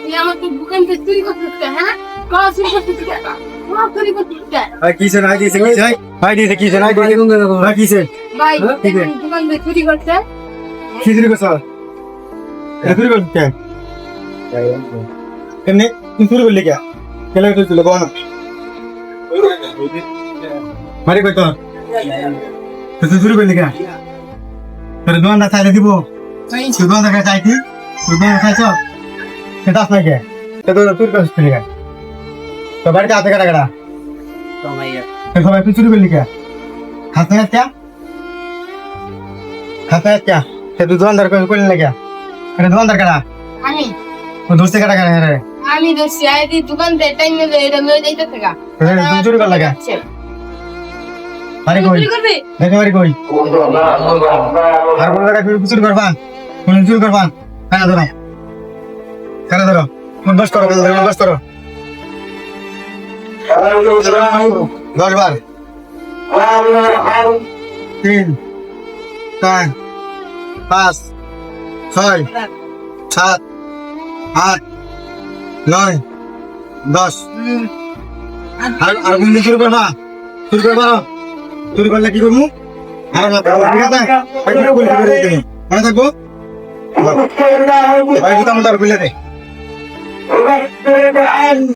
তুই আমাকে দোকান থেকে চুরি করতে হ্যাঁ কল চুরি করতে কল চুরি করতে ভাই কিসে নাই দিছে কিসে ভাই দিছে কিসে নাই দিছে ভাই কিসে ভাই দোকান থেকে চুরি করতে কি চুরি করছ এটা চুরি করতে কেন তুই চুরি করলি কে কেলে তুই চুরি কোন মারি কই তো তুই চুরি করলি কে তোর দোকানটা চাইলে দিব তুই দোকানটা চাইতি তুই দোকানটা চাইছ সেটা নাই কে তো তুই করছিস কে তো বাড়িতে আছে কাটা কাটা সবাই তুই চুরি করলি কে খাতে क्या खाता है क्या ते तू दुकानदार को कोई नहीं क्या अरे दुकानदार करा আমি वो दोस्त करा करे रे আমি দোষী আইদি দোকান থেকে টাইম নিয়ে এটা লয়ে যাইতে থাকা तुम चोरी कर लगा मारी कोई চুরি করবে देख मारी कोई हर बोल लगा फिर चोरी करबान कौन चोरी करबान करा धरो बस करो 10 बार 3 4 5 6 7 8 9 10 আর কোন দিন শুরু করবা চুরি করলে কি করবো আর না ঠিক আছে পাইলে বলে দিবে তুমি মনে থাকবো ভাই জুতা মন্দার বলে দে